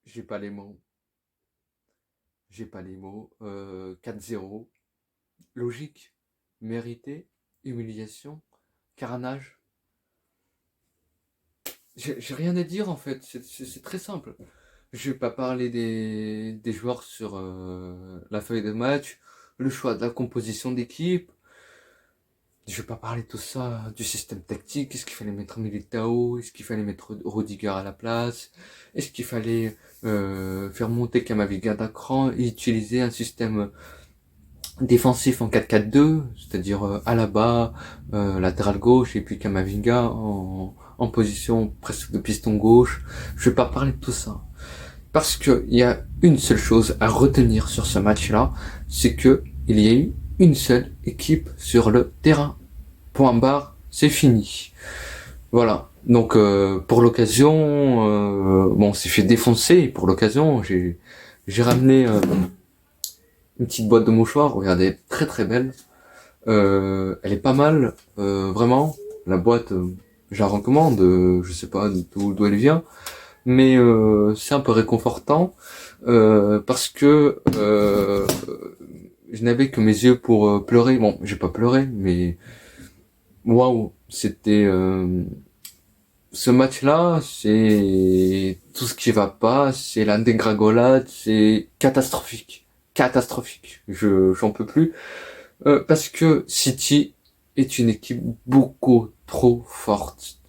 J'ai pas les mots. J'ai pas les mots. 4-0. Logique. Mérité. Humiliation. Carnage. J'ai rien à dire en fait. C'est très simple. Je vais pas parler des joueurs sur la feuille de match, le choix de la composition d'équipe. Je vais pas parler de tout ça, du système tactique. Est-ce qu'il fallait mettre Militao? Est-ce qu'il fallait mettre Rudiger à la place? Est-ce qu'il fallait faire monter Camavinga d'un cran et utiliser un système défensif en 4-4-2, c'est-à-dire Alaba, latéral gauche, et puis Camavinga en position presque de piston gauche. Je vais pas parler de tout ça. Parce que il y a une seule chose à retenir sur ce match-là, c'est que il y a eu une seule équipe sur le terrain. Point barre, c'est fini. Voilà. Donc pour l'occasion, bon, on s'est fait défoncer. Pour l'occasion, j'ai ramené une petite boîte de mouchoirs. Regardez, elle est très très belle. Elle est pas mal, vraiment. La boîte, je la recommande. Je sais pas d'où elle vient, mais c'est un peu réconfortant parce que je n'avais que mes yeux pour pleurer. Bon, j'ai pas pleuré, mais waouh, c'était ce match-là, c'est tout ce qui va pas, c'est la dégringolade, c'est catastrophique, catastrophique. J'en peux plus parce que City est une équipe beaucoup trop forte.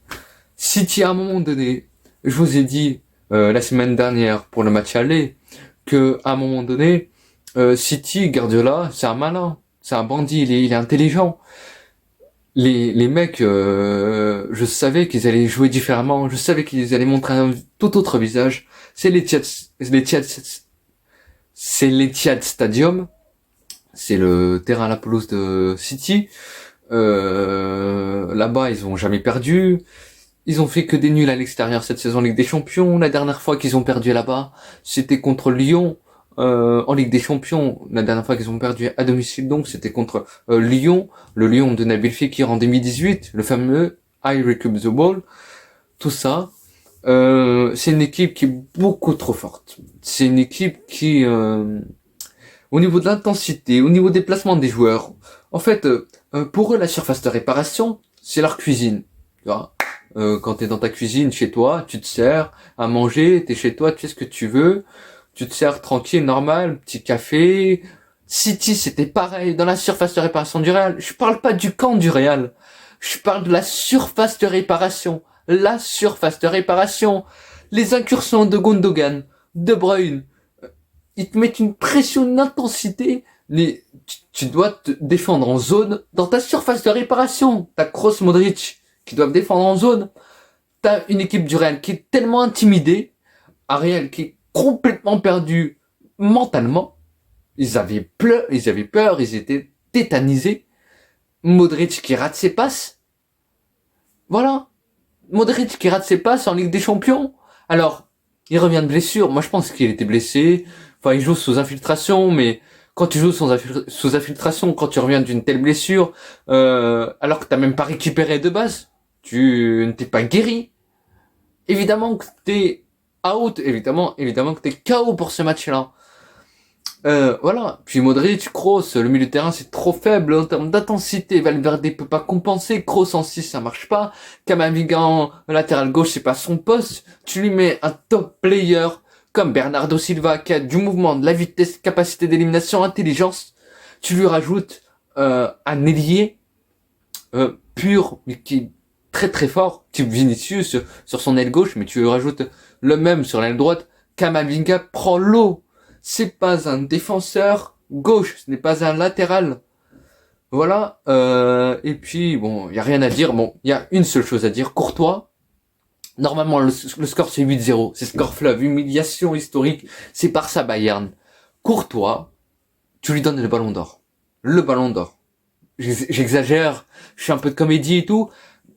City à un moment donné, je vous ai dit la semaine dernière pour le match aller que à un moment donné, City, Guardiola, c'est un malin, c'est un bandit, il est intelligent. Les mecs, je savais qu'ils allaient jouer différemment, je savais qu'ils allaient montrer un tout autre visage. C'est l'Etihad Stadium, c'est le terrain à la pelouse de City. Là-bas, ils ont jamais perdu. Ils ont fait que des nuls à l'extérieur cette saison en Ligue des Champions. La dernière fois qu'ils ont perdu là-bas, c'était contre Lyon en Ligue des Champions. La dernière fois qu'ils ont perdu à domicile, donc, c'était contre Lyon, le Lyon de Nabil Fekir en 2018, le fameux I Recoup the Ball. Tout ça, c'est une équipe qui est beaucoup trop forte. C'est une équipe qui, au niveau de l'intensité, au niveau des placements des joueurs, en fait, pour eux, la surface de réparation, c'est leur cuisine. Tu vois, quand t'es dans ta cuisine chez toi, tu te sers à manger, t'es chez toi, tu fais ce que tu veux, tu te sers tranquille, normal, petit café. City, c'était pareil dans la surface de réparation du Real. Je parle pas du camp du Real. Je parle de la surface de réparation. La surface de réparation. Les incursions de Gundogan, De Bruyne, ils te mettent une pression, une intensité. Mais tu dois te défendre en zone dans ta surface de réparation. T'as Kroos, Modric qui doivent défendre en zone. T'as une équipe du Real qui est tellement intimidée, un Real qui est complètement perdu mentalement. Ils avaient peur, ils étaient tétanisés. Modric qui rate ses passes. Voilà. Modric qui rate ses passes en Ligue des Champions. Alors, il revient de blessure. Moi, je pense qu'il était blessé. Enfin, il joue sous infiltration, mais quand tu joues sous infiltration, quand tu reviens d'une telle blessure, alors que t'as même pas récupéré de base, tu ne t'es pas guéri. Évidemment que t'es out, évidemment que t'es KO pour ce match-là. Voilà. Puis Modric, Kroos, le milieu de terrain c'est trop faible en termes d'intensité. Valverde peut pas compenser. Kroos en 6 ça marche pas. Camavinga en latéral gauche c'est pas son poste. Tu lui mets un top player comme Bernardo Silva qui a du mouvement, de la vitesse, capacité d'élimination, intelligence. Tu lui rajoutes un ailier pur mais qui est très très fort, type Vinicius sur son aile gauche, mais tu lui rajoutes le même sur l'aile droite. Camavinga prend l'eau. C'est pas un défenseur gauche, ce n'est pas un latéral. Voilà. Et puis bon, il y a rien à dire. Bon, il y a une seule chose à dire. Courtois. Normalement, le score c'est 8-0. C'est score fleuve, humiliation historique. C'est par ça Bayern. Courtois, tu lui donnes le ballon d'or. Le ballon d'or. J'exagère. Je suis un peu de comédie et tout.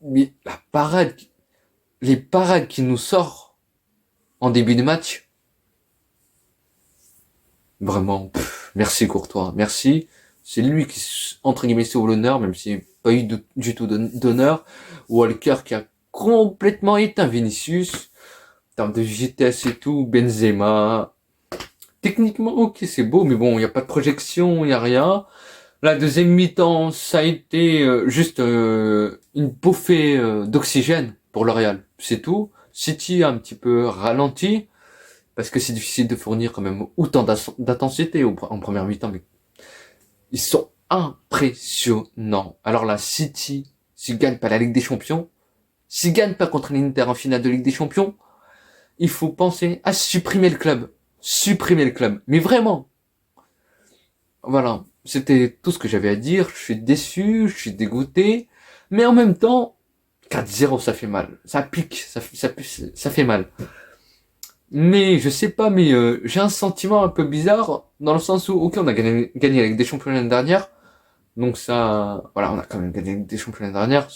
Mais la parade, les parades qu'il nous sort en début de match, vraiment, merci Courtois, merci. C'est lui qui, entre guillemets, sauve l'honneur, même s'il n'y a pas eu du tout d'honneur. Walker qui a complètement éteint Vinicius. En termes de vitesse et tout, Benzema. Techniquement, ok, c'est beau, mais bon, il n'y a pas de projection, il n'y a rien. La deuxième mi-temps, ça a été juste une bouffée d'oxygène pour le Real. C'est tout. City a un petit peu ralenti, parce que c'est difficile de fournir quand même autant d'intensité en première mi-temps, mais ils sont impressionnants. Alors là, City, s'ils gagnent pas la Ligue des Champions, s'ils gagnent pas contre l'Inter en finale de Ligue des Champions, il faut penser à supprimer le club. Supprimer le club. Mais vraiment. Voilà. C'était tout ce que j'avais à dire. Je suis déçu, je suis dégoûté. Mais en même temps, 4-0, ça fait mal. Ça pique, ça fait mal. Mais je sais pas, mais j'ai un sentiment un peu bizarre, dans le sens où, ok, on a gagné avec des champions l'année dernière. Donc ça, voilà, on a quand même gagné avec des champions l'année dernière.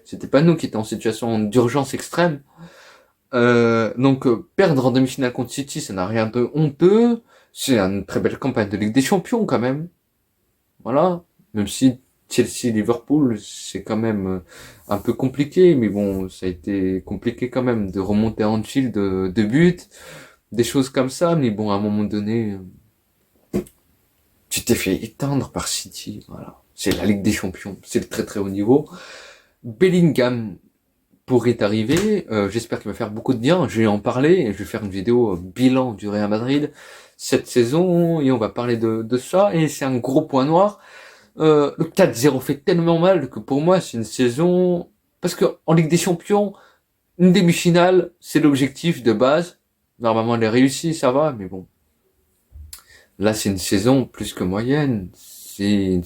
C'était pas nous qui étions en situation d'urgence extrême. Perdre en demi-finale contre City, ça n'a rien de honteux. C'est une très belle campagne de Ligue des Champions quand même. Voilà. Même si Chelsea-Liverpool, c'est quand même un peu compliqué, mais bon, ça a été compliqué quand même de remonter en Anfield de buts, des choses comme ça, mais bon, à un moment donné, tu t'es fait éteindre par City, voilà. C'est la Ligue des Champions, c'est le très très haut niveau. Bellingham pourrait arriver, j'espère qu'il va faire beaucoup de bien, je vais en parler, et je vais faire une vidéo bilan du Real Madrid cette saison, et on va parler de ça, et c'est un gros point noir. Le 4-0 fait tellement mal que pour moi c'est une saison, parce que en Ligue des Champions, une demi-finale, c'est l'objectif de base. Normalement elle est réussie, ça va, mais bon. Là c'est une saison plus que moyenne. C'est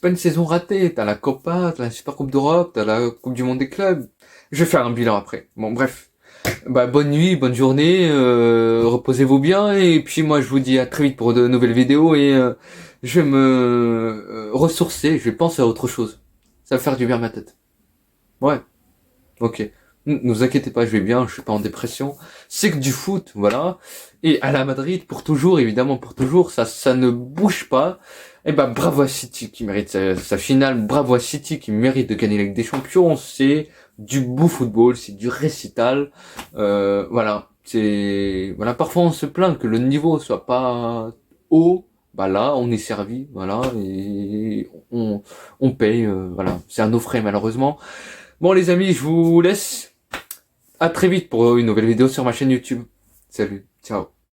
pas une saison ratée. T'as la Copa, t'as la Super Coupe d'Europe, t'as la Coupe du Monde des clubs. Je vais faire un bilan après. Bon bref. Bah bonne nuit, bonne journée, reposez-vous bien et puis moi je vous dis à très vite pour de nouvelles vidéos et je vais me ressourcer, je vais penser à autre chose. Ça va faire du bien à ma tête. Ouais, ok. Ne vous inquiétez pas, je vais bien, je suis pas en dépression. C'est que du foot, voilà. Et à la Madrid, pour toujours, évidemment, pour toujours, ça ne bouge pas. Et ben bravo à City qui mérite sa finale, bravo à City qui mérite de gagner la Ligue des Champions. C'est du beau football, c'est du récital. Voilà, voilà. Parfois on se plaint que le niveau soit pas haut. Bah là, on est servi, voilà, et on paye, voilà. C'est un nos frais malheureusement. Bon les amis, je vous laisse. À très vite pour une nouvelle vidéo sur ma chaîne YouTube. Salut, ciao.